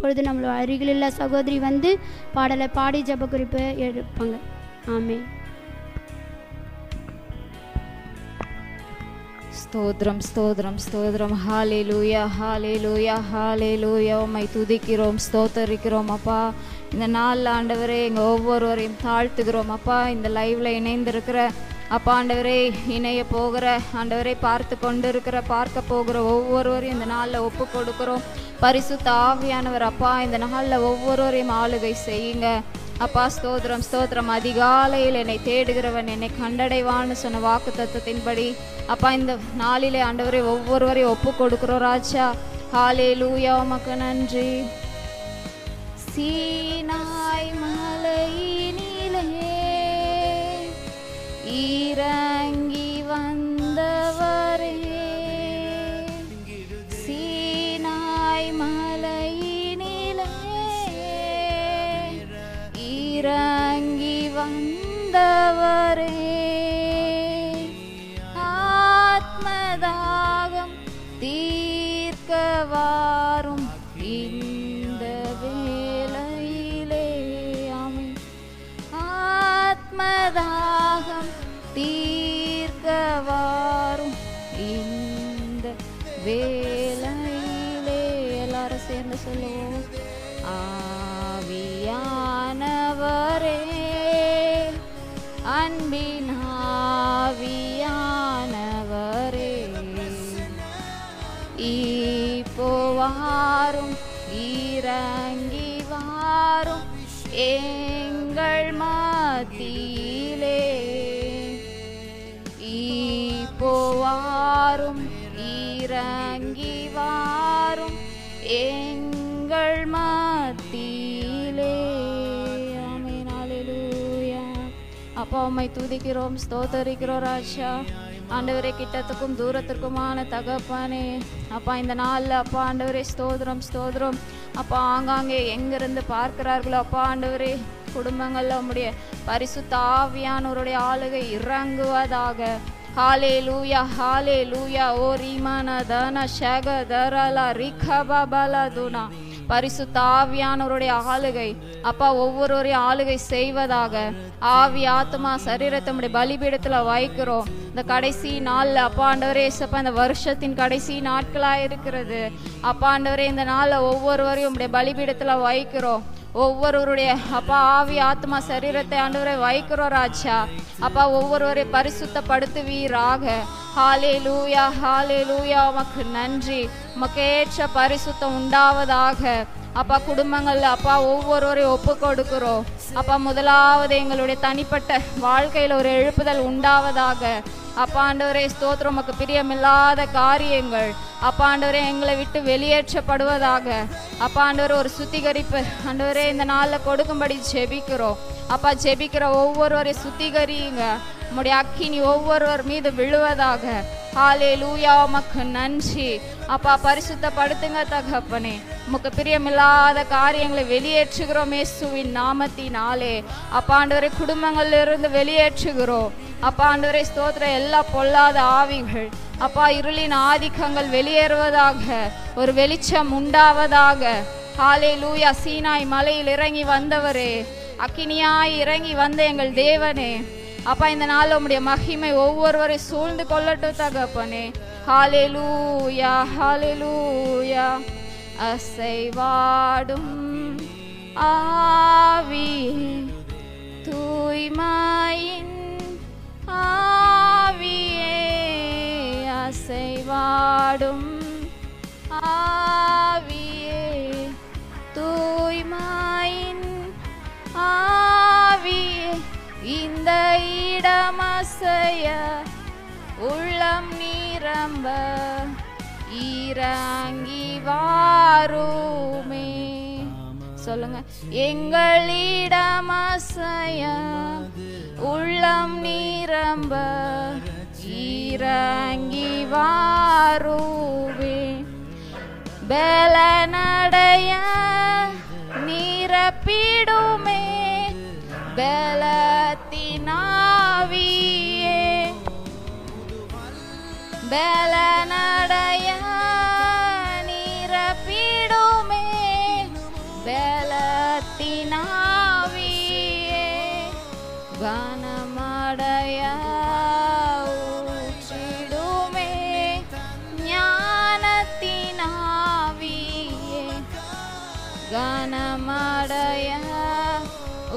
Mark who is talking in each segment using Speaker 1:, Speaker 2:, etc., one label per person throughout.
Speaker 1: இப்பொழுது நம்மளோட அருகிலுள்ள சகோதரி வந்து பாடலை பாடி ஜெப குறிப்பை எடுப்பாங்க. ஆமென்.
Speaker 2: ஸ்தோத்திரம் ஸ்தோத்திரம் ஸ்தோத்திரம். ஹல்லேலூயா ஹல்லேலூயா ஹல்லேலூயா. உம்மை துதிக்கிறோம், ஸ்தோத்தரிக்கிறோம் அப்பா. இந்த நாளில் ஆண்டவரே எங்கள் ஒவ்வொருவரையும் தாழ்த்துகிறோம் அப்பா. இந்த லைவ்ல இணைந்திருக்கிற அப்பா ஆண்டவரே, இணைய போகிற ஆண்டவரை பார்த்து கொண்டு இருக்கிற பார்க்க போகிற ஒவ்வொருவரையும் இந்த நாளில் ஒப்பு கொடுக்கிறோம். பரிசுத்த ஆவியானவர் அப்பா இந்த நாளில் ஒவ்வொருவரையும் ஆளுகை செய்யுங்க அப்பா. ஸ்தோத்திரம் ஸ்தோத்திரம். அதிகாலையில் என்னை தேடுகிறவன் என்னை கண்டடைவான்னு சொன்ன வாக்கு தத்துவத்தின்படி அப்பா இந்த நாளிலே ஆண்டவரை ஒவ்வொருவரையும் ஒப்பு கொடுக்கிறோம் ராஜா. ஹல்லேலூயா, உமக்கு நன்றி. சீனாய் மலையினிலே இறங்கி வந்தவரே, சீனாய் மலையினிலே இறங்கி வந்தவரே, ஆத்மதாகம் தீர்க்க வாரும் இந்த வேளையிலே. ஆமென். ஆத்மதாகம் தீர்க்க வாரும் இந்த வேளையிலே. எல்லாரும் சேர்ந்து சொல்லுவோம். ஆவியானவரே, அன்பின் ஆவியானவரே, இப்போ வாரும் இறங்கி வாரும் எங்கள் மத்தியிலே. இப்போ வாரும் இறங்கி வாரும் எங்கள் மத்தியிலே. ஆமென். ஹல்லேலூயா. அப்பா உம்மை துதிக்கிறோம், ஸ்தோத்தரிக்கிறோம் ராஜா. ஆண்டவரே, கிட்டத்துக்கும் தூரத்திற்குமான தகப்பனே அப்பா இந்த நாளில் அப்பா ஆண்டவரே ஸ்தோத்திரம் ஸ்தோத்திரம் அப்பா. ஆங்காங்கே எங்கிருந்து பார்க்கிறார்களோ அப்பா ஆண்டவரே குடும்பங்களில் உம்முடைய பரிசுத்த ஆவியானவருடைய ஆளுகை இறங்குவதாக. ஹல்லேலூயா ஹல்லேலூயா. ஓ ரீமான தன ஷக தரலா ரிகபபல துனா. பரிசுத்த ஆவியானவருடைய ஆளுகை அப்பா ஒவ்வொருவரையும் ஆளுகை செய்வதாக. ஆவி ஆத்மா சரீரத்தை நம்முடைய பலிபீடத்தில் வைக்கிறோம். இந்த கடைசி நாளில் அப்பா ஆண்டவரே ஏசப்பா இந்த வருஷத்தின் கடைசி நாட்களாக இருக்கிறது அப்பா ஆண்டவரே. இந்த நாளில் ஒவ்வொருவரையும் உம்முடைய பலிபீடத்தில் வைக்கிறோம். ஒவ்வொருவருடைய அப்பா ஆவி ஆத்மா சரீரத்தை ஆண்டவரை வைக்கிறோம் ராஜா. அப்பா ஒவ்வொருவரை பரிசுத்தப்படுத்துவீராக. ஹல்லேலூயா ஹல்லேலூயா. உமக்கு நன்றி. உமக்கு ஏற்ற பரிசுத்தம் உண்டாவதாக அப்பா. குடும்பங்கள்ல அப்பா ஒவ்வொருவரையும் ஒப்பு கொடுக்கிறோம் அப்பா. முதலாவது எங்களுடைய தனிப்பட்ட வாழ்க்கையில் ஒரு எழுப்புதல் உண்டாவதாக அப்பா ஆண்டவரே. ஸ்தோத்திரம். உமக்கு பிரியமில்லாத காரியங்கள் அப்பா ஆண்டவரே எங்களை விட்டு வெளியேற்றப்படுவதாக அப்பா ஆண்டவரே. ஒரு சுத்திகரிப்பு ஆண்டவரே இந்த நாளில் கொடுக்கும்படி ஜெபிக்கிறோம் அப்பா. ஜெபிக்கிற ஒவ்வொருவரை சுத்திகரியுங்க. உம்முடைய அக்கினி ஒவ்வொருவர் மீது விழுவதாக. ஹல்லேலூயா. உமக்கு நன்றி அப்பா. பரிசுத்தப்படுத்துங்க தகப்பனே. உமக்கு பிரியமில்லாத காரியங்களை வெளியேற்றுகிறோம் இயேசுவின் நாமத்தினாலே அப்பா ஆண்டவரே. குடும்பங்களிலிருந்து வெளியேற்றுகிறோம் அப்பா ஆண்டவரே. ஸ்தோத்திரம். எல்லா பொல்லாத ஆவிகள் அப்பா இருளின் ஆதிக்கங்கள் வெளியேறுவதாக. ஒரு வெளிச்சம் உண்டாவதாக. ஹல்லேலூயா. சீனாய் மலையில் இறங்கி வந்தவரே, அக்கினியாய் இறங்கி வந்த எங்கள் தேவனே அப்பா இந்த நாள் உம்முடைய மகிமை ஒவ்வொருவரை சூழ்ந்து கொள்ளட்டும் தகப்பனே. ஹல்லேலூயா ஹல்லேலூயா. அசைவாடும் ஆவியே, தூய்மையின் ஆவியே, அசைவாடும் ஆவியே, தூய்மையின் ஆவியே, இந்த இடமசைய உள்ளம் நிரம்ப இறங்கி வாருமே. சொல்லுங்க. எங்களிடமசைய உள்ளம் நிரம்ப இறங்கி வாருமே. பலனடைய நிரப்பிடுமே பலத்தினாவியே. பலனடைய நிரப்பிடுமே பலத்தினாவியே கனமடைய ஊற்றிடுமே ஞானத்தினாவியே கனமடைய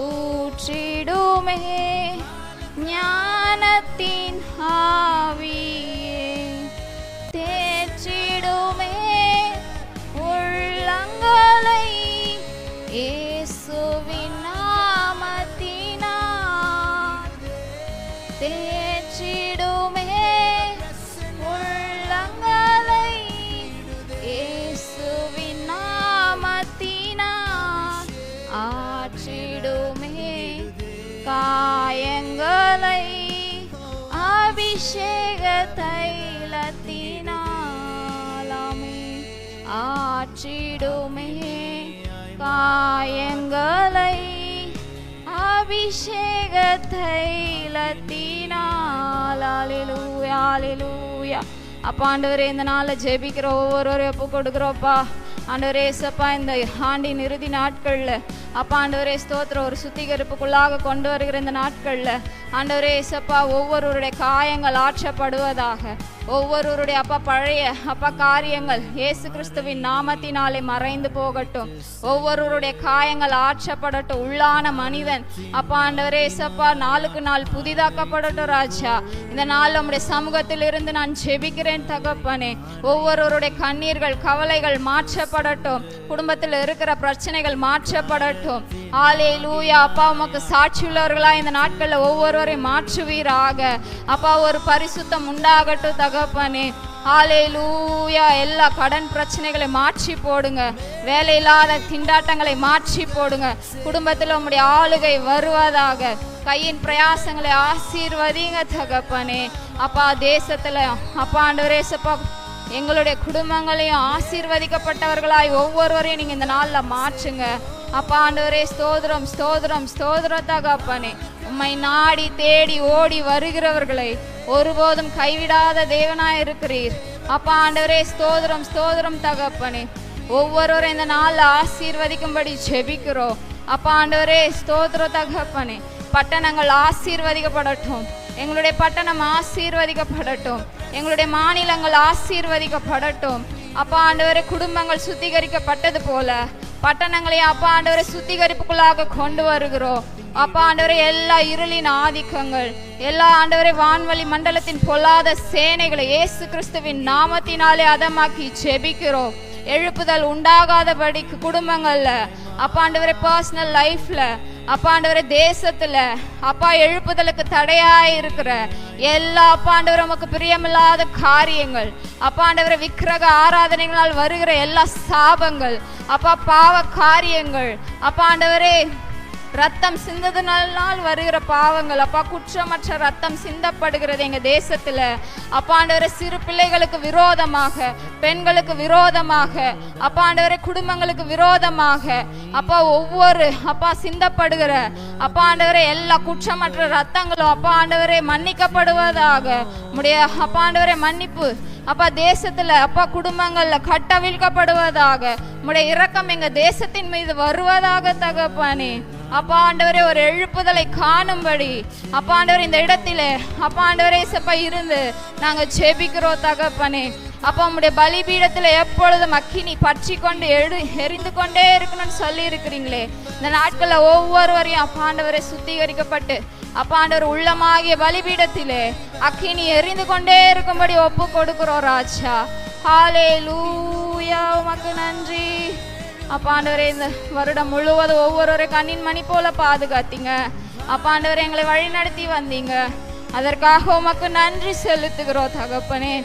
Speaker 2: ஊற்றிடுமே ஞானத்தின் ஆவியே தேற்றிடுமே உள்ளங்களை இயேசுவின் நாமத்தினால் தேற்றிடுமே உள்ளங்களை இயேசுவின் நாமத்தினால் ஆற்றிடுமே காயங்களை அபிஷேக தைலத்தினாலாமே ஆற்றிடுமே காயங்களை அபிஷேக தைலத்தினால். அல்லேலூயா அல்லேலூயா. அப்பா ஆண்டவரே, இந்த நாளில் ஜெபிக்கிற ஒவ்வொருவரையும் ஒப்பு கொடுக்குறோப்பா. ஆண்டவரே ஏசப்பா, இந்த ஆண்டின் இறுதி நாட்களில் அப்பா ஆண்டவரே ஸ்தோத்திரம், ஒரு சுத்திகரிப்புக்குள்ளாக கொண்டு வருகிற இந்த நாட்களில் ஆண்டவரே ஏசப்பா, ஒவ்வொருவருடைய காயங்கள் ஆற்றப்படுவதாக, ஒவ்வொருவருடைய அப்பா பழைய அப்பா காரியங்கள் இயேசு கிறிஸ்துவின் நாமத்தினாலே மறைந்து போகட்டும். ஒவ்வொருவருடைய காயங்கள் ஆற்றப்படட்டும். உள்ளான மனிதன் அப்பா ஆண்டவரே ஏசப்பா நாளுக்கு நாள் புதிதாக்கப்படட்டும் ராஜா. இந்த நாள் நம்முடைய சமூகத்தில் இருந்து நான் ஜெபிக்கிறேன் தகப்பனே. ஒவ்வொருவருடைய கண்ணீர்கள் கவலைகள் மாற்றப்படட்டும். குடும்பத்தில் இருக்கிற பிரச்சனைகள் மாற்றப்படட்டும். ஹல்லேலூயா. அப்பா உமக்கு சாட்சியுள்ளவர்களா இந்த நாட்களில் ஒவ்வொருவரையும் மாற்றுவீராக. அப்பா ஒரு பரிசுத்தம் உண்டாகட்டும் தகப்பனே. ஹல்லேலூயா. எல்லா கடன் பிரச்சனைகளை மாற்றி போடுங்க. வேலை இல்லாத திண்டாட்டங்களை மாற்றி போடுங்க. குடும்பத்தில் உம்முடைய ஆளுகை வருவதாக. கையின் பிரயாசங்களை ஆசீர்வதிங்க தகப்பனே. அப்பா தேசத்துல அப்பா ஆண்டவரே ஏசப்பா எங்களுடைய குடும்பங்களையும் ஆசீர்வதிக்கப்பட்டவர்களாய் ஒவ்வொருவரையும் நீங்க இந்த நாள்ல மாற்றுங்க. அப்பா ஆண்டவரே ஸ்தோத்திரம் ஸ்தோத்திரம் ஸ்தோத்திரம் தகப்பனே. உம்மை நாடி தேடி ஓடி வருகிறவர்களை ஒருபோதும் கைவிடாத தேவனாய் இருக்கிறீர். அப்பா ஆண்டவரே ஸ்தோத்திரம் ஸ்தோத்திரம் தகப்பனே. ஒவ்வொருவரும் இந்த நாள்ல ஆசீர்வதிக்கும்படி ஜெபிக்கிறோம். அப்பா ஆண்டவரே ஸ்தோத்திரம் தகப்பனே. பட்டணங்கள் ஆசீர்வதிக்கப்படட்டும். எங்களுடைய பட்டணம் ஆசீர்வதிக்கப்படட்டும். எங்களுடைய மாநிலங்கள் ஆசீர்வதிக்கப்படட்டும். அப்பா ஆண்டவரே குடும்பங்கள் சுத்திகரிக்கப்பட்டது போல பட்டணங்களை அப்பா ஆண்டவரை சுத்திகரிப்புக்குள்ளாக கொண்டு வருகிறோம். அப்பா ஆண்டவரே எல்லா இருளின் ஆதிக்கங்கள் எல்லா ஆண்டவரே வான்வழி மண்டலத்தின் பொல்லாத சேனைகளை இயேசு கிறிஸ்துவின் நாமத்தினாலே அதமாக்கி ஜெபிக்கிறோம். எழுப்புதல் உண்டாகாதபடிக்கு குடும்பங்கள்ல அப்பா ஆண்டவரே பர்சனல் லைஃப்ல அப்பா ஆண்டவரே தேசத்துல அப்பா எழுப்புதலுக்கு தடையாய் இருக்கிற எல்லா அப்பா ஆண்டவரே உமக்கு பிரியமில்லாத காரியங்கள் அப்பா ஆண்டவரே விக்கிரக ஆராதனைகளால் வருகிற எல்லா சாபங்கள் அப்பா பாவ காரியங்கள் அப்பா ஆண்டவரே ரத்தம் சிந்ததுனால் வருகிற பாவங்கள் அப்பா குற்றமற்ற ரத்தம் சிந்தப்படுகிறது எங்க தேசத்துல. அப்பா ஆண்டவரே சிறு பிள்ளைகளுக்கு விரோதமாக பெண்களுக்கு விரோதமாக அப்பா ஆண்டவரே குடும்பங்களுக்கு விரோதமாக அப்பா ஒவ்வொரு அப்பா சிந்தப்படுகிற அப்பா ஆண்டவரே எல்லா குற்றமற்ற ரத்தங்களும் அப்பா ஆண்டவரே மன்னிக்கப்படுவதாக. உம்முடைய அப்பா ஆண்டவரே மன்னிப்பு அப்பா தேசத்துல அப்பா குடும்பங்கள்ல கட்டவிழ்க்கப்படுவதாக. உம்முடைய இரக்கம் எங்க தேசத்தின் மீது வருவதாக தகப்பனே. அப்பா ஆண்டவரே ஒரு எழுப்புதலை காணும்படி அப்பா ஆண்டவரே இந்த இடத்திலே அப்பா ஆண்டவரே இயேசப்பா இருந்து நாங்க ஜெபிக்கிறோம் தகப்பனே. அப்பா உம்முடைய பலிபீடத்துல எப்பொழுதும் அக்கினி பற்றி கொண்டு எரிந்து கொண்டே இருக்கணும்னு சொல்லி இருக்கிறீங்களே. இந்த நாட்கள்ல ஒவ்வொருவரையும் அப்பா ஆண்டவரே சுத்திகரிக்கப்பட்டு அப்பா ஆண்டவர் உள்ளமாகிய பலிபீடத்திலே அக்கினி எரிந்து கொண்டே இருக்கும்படி ஒப்பு கொடுக்கிறோம் ராஜா. ஹல்லேலூயா. உமக்கு நன்றி அப்பா ஆண்டவரே. இந்த வருடம் முழுவதும் ஒவ்வொரு கண்ணின் மணி போல பாதுகாத்தீங்க அப்பா ஆண்டவரே. எங்களை வழி நடத்தி வந்தீங்க. அதற்காக உமக்கு நன்றி செலுத்துகிறோம் தகப்பனே.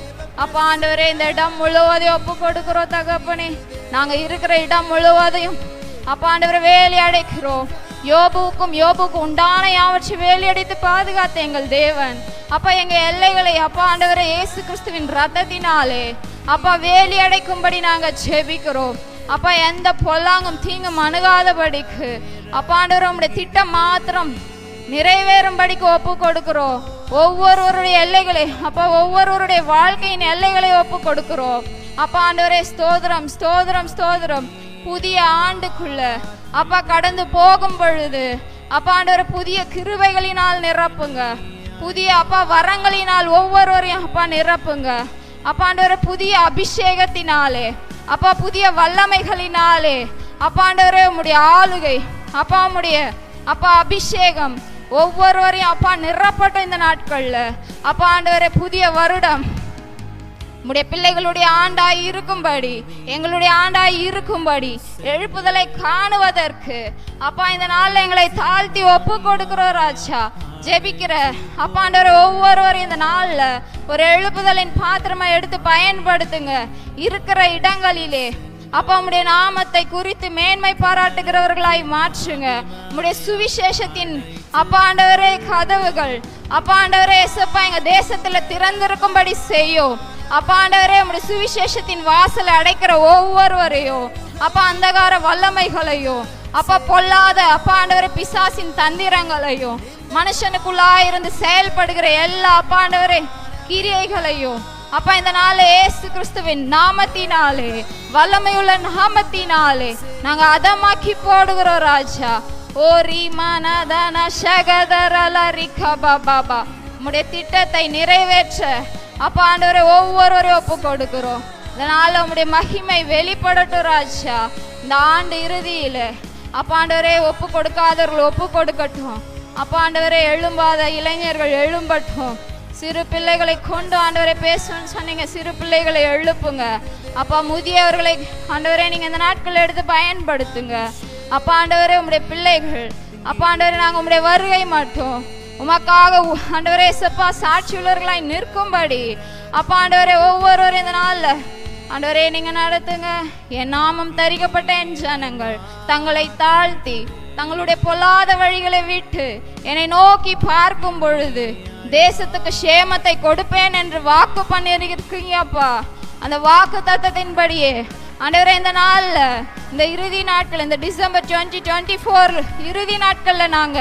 Speaker 2: அப்பா ஆண்டவரே இந்த இடம் முழுவதையும் ஒப்பு கொடுக்கிறோம் தகப்பனே. நாங்க இருக்கிற இடம் முழுவதையும் அப்பா ஆண்டவரே வேலி அடைக்கிறோம். யோபுக்கு உண்டான யாவற்றையும் வேலி அடைத்து பாதுகாத்த எங்கள் தேவன் அப்பா எங்க எல்லைகளை அப்பா ஆண்டவரே இயேசு கிறிஸ்துவின் ரத்தத்தினாலே அப்பா வேலி அடைக்கும்படி நாங்க ஜெபிக்கிறோம். அப்பா எந்த பொல்லாங்கும் தீங்கும் அணுகாதபடிக்கு அப்பா ஆண்டவரே உம்முடைய திட்டம் மாத்திரம் நிறைவேறும்படிக்கு ஒப்பு கொடுக்கிறோம். ஒவ்வொருவருடைய எல்லைகளை அப்பா ஒவ்வொருவருடைய வாழ்க்கையின் எல்லைகளை ஒப்பு கொடுக்கிறோம் அப்பா ஆண்டவரே. ஸ்தோத்திரம் ஸ்தோத்திரம் ஸ்தோத்திரம். புதிய ஆண்டுக்குள்ள அப்பா கடந்து போகும் பொழுது அப்பா ஆண்டவரை புதிய கிருபைகளினால் நிரப்புங்க. புதிய அப்பா வரங்களினால் ஒவ்வொருவரையும் அப்பா நிரப்புங்க. அப்பா ஆண்டவரை புதிய அபிஷேகத்தினாலே அப்பா புதிய வல்லமைகளினாலே அப்பா ஆண்டவரே உம்முடைய ஆளுகை அப்பா உம்முடைய அப்பா அபிஷேகம் ஒவ்வொருவரையும் அப்பா நிரப்பட்டும். இந்த நாட்கள்ல அப்பா ஆண்டவரே புதிய வருடம் உம்முடைய பிள்ளைகளுடைய ஆண்டாய் இருக்கும்படி, எங்களுடைய ஆண்டாய் இருக்கும்படி எழுப்புதலை காணுவதற்கு அப்பா இந்த நாள்ல எங்களை தாழ்த்தி ஒப்பு கொடுக்கிறோம் ராஜா. ஜெபிக்கிற அப்பா ஆண்டவரே ஒவ்வொருவரும் இந்த நாள்ல ஒரு எழுப்புதலின் பாத்திரமா எடுத்து பயன்படுத்துங்க. இருக்கிற இடங்களிலே அப்பா உம்முடைய நாமத்தை குறித்து மேன்மை பாராட்டுகிறவர்களாய் மாற்றுங்க. உம்முடைய சுவிசேஷத்தின் அப்பா ஆண்டவரே கதவுகள் அப்பா ஆண்டவரே இயேசுப்பா எங்க தேசத்துல திறந்திருக்கும்படி செய்யும். அப்பா ஆண்டவரே உம்முடைய சுவிசேஷத்தின் வாசலை அடைக்கிற ஒவ்வொருவரையும் அப்பா அந்தகார வல்லமைகளையும் அப்பா பொல்லாத அப்பா ஆண்டவரே பிசாசின் தந்திரங்களையும் மனுஷனுக்குள்ளாயிருந்து செயல்படுகிற எல்லா அப்பா ஆண்டவரே கிரியைகளையும் அப்பா இந்த நாளே இயேசு கிறிஸ்துவின் நாமத்தினாலே வல்லமையுள்ள நாமத்தினாலே நாங்க அதமாக்கி போடுகிறோம் ராஜா. ஓ ரீமானதன ஷகதரலரிகா பாபா உம்முடைய திட்டத்தை நிறைவேற்ற அப்பா ஆண்டவரே ஒவ்வொருவரையும் ஒப்பு கொடுக்கிறோம். இதனால உம்முடைய மகிமை வெளிப்படட்டும் ராஜா. இந்த ஆண்டு இறுதியில அப்பா ஆண்டவரே ஒப்பு கொடுக்காதவர்கள் ஒப்பு கொடுக்கட்டும். அப்பா ஆண்டவரே எழும்பாத இளைஞர்கள் எழும்பட்டும். சிறு பிள்ளைகளை கொண்டு ஆண்டவரை பேசணும்னு சொன்னீங்க. சிறு பிள்ளைகளை எழுப்புங்க அப்பா. முதியவர்களை ஆண்டவரே நீங்க இந்த நாட்கள் எடுத்து பயன்படுத்துங்க அப்பா ஆண்டவரே. உம்முடைய பிள்ளைகள் அப்பா ஆண்டவரே நாங்கள் உம்முடைய வருகை மட்டும் உமக்காக ஆண்டவரே இயேசுப்பா சாட்சி உள்ளவர்களாய் நிற்கும்படி அப்பா ஆண்டவரே ஒவ்வொருவரும் இந்த நாள்ல ஆண்டவரே நீங்க நடத்துங்க. என் நாமம் தரிக்கப்பட்ட என் ஜனங்கள் தங்களை தாழ்த்தி தங்களுடைய பொல்லாத வழிகளை விட்டு என்னை நோக்கி பார்க்கும் பொழுது தேசத்துக்கு சேமத்தை கொடுப்பேன் என்று வாக்கு பண்ணிருக்கீங்க அப்பா. அந்த வாக்கு தத்தத்தின்படியே ஆண்டவரே இந்த நாள்ல இந்த இறுதி நாட்கள் இந்த டிசம்பர் 2024 இறுதி நாட்கள்ல நாங்க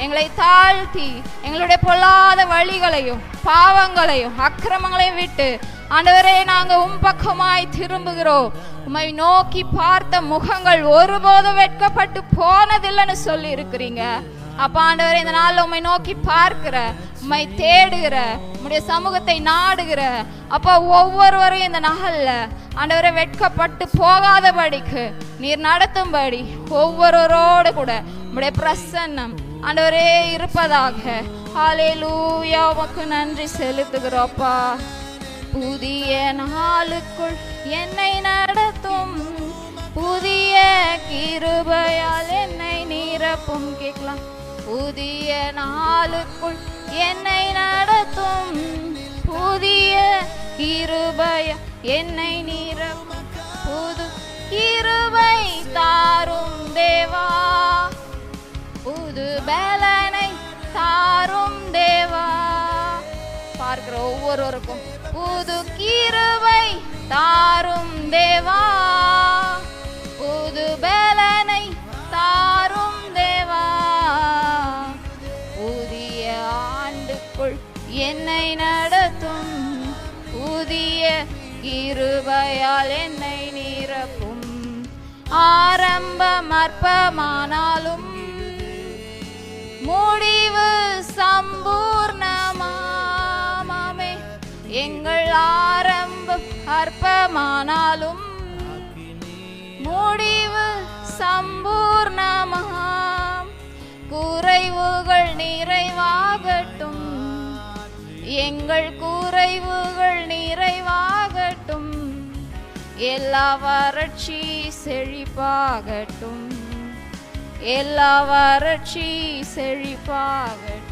Speaker 2: எங்களை தாழ்த்தி எங்களுடைய பொல்லாத வழிகளையும் பாவங்களையும் அக்கிரமங்களையும் விட்டு ஆண்டவரே நாங்க பக்கமாய் திரும்புகிறோம். உம்மை நோக்கி பார்த்த முகங்கள் ஒருபோதும் வெட்கப்பட்டு போனதில்லைன்னு சொல்லி இருக்கிறீங்க அப்பா ஆண்டவரே. இந்த நாள்ல உம்மை நோக்கி பார்க்கிற உம்மை தேடுகிற உம்முடைய சமூகத்தை நாடுகிற அப்பா ஒவ்வொருவரையும் இந்த நாள்ல ஆண்டவரை வெட்கப்பட்டு போகாதபடிக்கு நீர் நடத்தும்படி ஒவ்வொருவரோடு கூட உம்முடைய பிரசன்னம் ஆண்டவரே இருப்பதாக. ஹல்லேலூயா உமக்கு நன்றி செலுத்துகிறோப்பா. புதிய நாளுக்குள் என்னை நடத்தும் புதிய கிருபையால் என்னை நிரப்பும். கேட்கலாம். புதிய நாளுக்குள் என்னை நடத்தும் புதிய கிருபையால் என்னை நிரப்பும். புது கிருபை தாரும் தேவா, புது பலனை தாரும் தேவா. பார்க்கிற ஒவ்வொருவருக்கும் புது கிருபை தாரும் தேவா, புது பலனை தாரும் தேவா. புதிய ஆண்டுக்குள் என்னை நடத்தும் புதிய கிருபையால் என்னை நிரப்பும். ஆரம்பம் அற்பமானாலும் முடிவு சம்பூர்ணமாமே. எங்கள் ஆரம்பம் அற்பமானாலும் முடிவு சம்பூர்ணமாம். குறைவுகள் நிறைவாகட்டும், எங்கள் குறைவுகள் நிறைவாகட்டும். எல்லா வறட்சி செழிப்பாகட்டும், எல்லா வறட்சி செழிப்பாகட்டும்.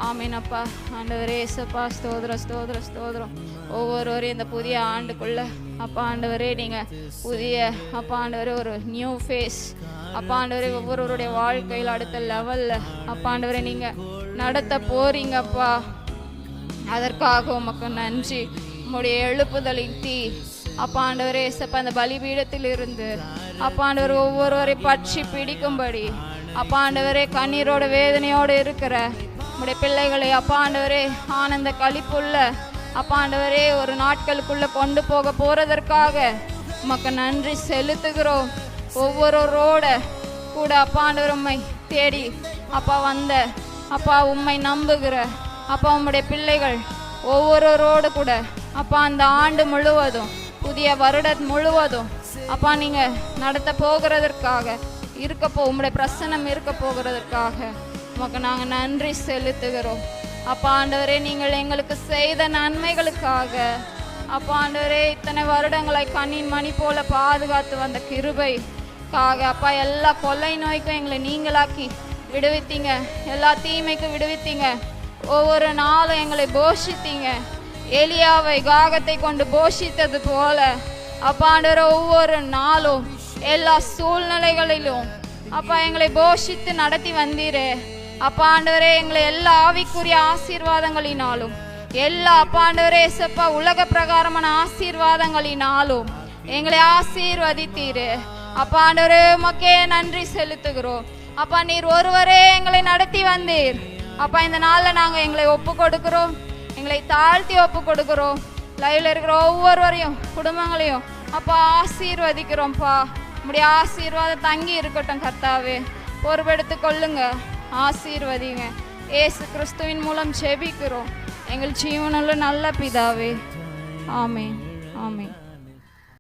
Speaker 2: ஆமீன் அப்பா. ஆண்டவரே இயேசுப்பா ஸ்தோத்திரம் ஸ்தோத்திரம் ஸ்தோத்திரம். ஒவ்வொருவரையும் இந்த புதிய ஆண்டுக்குள்ள அப்பா ஆண்டவரே நீங்க புதிய அப்பா ஆண்டவரே ஒரு நியூ ஃபேஸ் அப்பா ஆண்டவரே ஒவ்வொருவருடைய வாழ்க்கையில் அடுத்த லெவல்ல அப்பா ஆண்டவரே நீங்க நடத்த போறீங்கப்பா. அதற்காக உமக்கு நன்றி. உம்முடைய எழுப்புதலின் தீ அப்பா ஆண்டவரே இயேசுப்பா அந்த பலிபீடத்தில் இருந்து அப்பா ஆண்டவர் ஒவ்வொருவரை பற்றி பிடிக்கும்படி அப்பா ஆண்டவரே கண்ணீரோட வேதனையோடு இருக்கிற உம்முடைய பிள்ளைகளை அப்பா ஆண்டவரே ஆனந்த களிப்புள்ள அப்பா ஆண்டவரே ஒரு நாட்களுக்குள்ள கொண்டு போக போறதற்காக உமக்கு நன்றி செலுத்துகிறோம். ஒவ்வொருவரோட கூட அப்பா ஆண்டவர் உம்மை தேடி அப்பா வந்த அப்பா உம்மை நம்புகிற அப்பா உம்முடைய பிள்ளைகள் ஒவ்வொருவரோடு கூட அப்பா அந்த ஆண்டு முழுவதும் புதிய வருடம் முழுவதும் அப்பா நீங்கள் நடத்த போகிறதற்காக உம்முடைய பிரசன்னம் இருக்க போகிறதற்காக உமக்கு நாங்கள் நன்றி செலுத்துகிறோம். அப்பா ஆண்டவரே, நீங்கள் எங்களுக்கு செய்த நன்மைகளுக்காக அப்பா ஆண்டவரே, இத்தனை வருடங்களை கண்ணின் மணி போல பாதுகாத்து வந்த கிருபைக்காக அப்பா எல்லா கொள்ளை நோய்க்கும் எங்களை நீங்களாக்கி விடுவித்தீங்க, எல்லா தீமைக்கும் விடுவித்தீங்க. ஒவ்வொரு நாளும் எங்களை போஷித்தீங்க. எலியாவை காகத்தை கொண்டு போஷித்தது போல அப்பா ஆண்டவரே, ஒவ்வொரு நாளும் எல்லா சூழ்நிலைகளிலும் அப்பா எங்களை போஷித்து நடத்தி வந்தீரே. அப்பா ஆண்டவரே, எங்களை எல்லா ஆவிக்குரிய ஆசீர்வாதங்களினாலும் எல்லா அப்பா ஆண்டவரே ஏசப்பா உலக பிரகாரமான ஆசீர்வாதங்களினாலும் எங்களை ஆசீர்வதித்தீரு. அப்பா ஆண்டவரே, உமக்கே நன்றி செலுத்துகிறோம். அப்பா நீர் ஒருவரே எங்களை நடத்தி வந்தீர். அப்பா இந்த நாளில் நாங்கள் எங்களை ஒப்பு கொடுக்கிறோம், எங்களை தாழ்த்தி ஒப்பு கொடுக்கிறோம். லைவ்ல இருக்கிற ஒவ்வொருவரையும் குடும்பங்களையும் அப்பா ஆசீர்வதிக்கிறோம்ப்பா. உம்முடைய ஆசீர்வாதம் தங்கி இருக்கட்டும் கர்த்தாவே, பொறுப்பெடுத்து கொள்ளுங்க, ஆசீர்வதிங்க. இயேசு கிறிஸ்துவின் மூலம் ஜெபிக்கிறோம் எங்கள் ஜீவனுள்ள நல்ல பிதாவே. ஆமென், ஆமென்.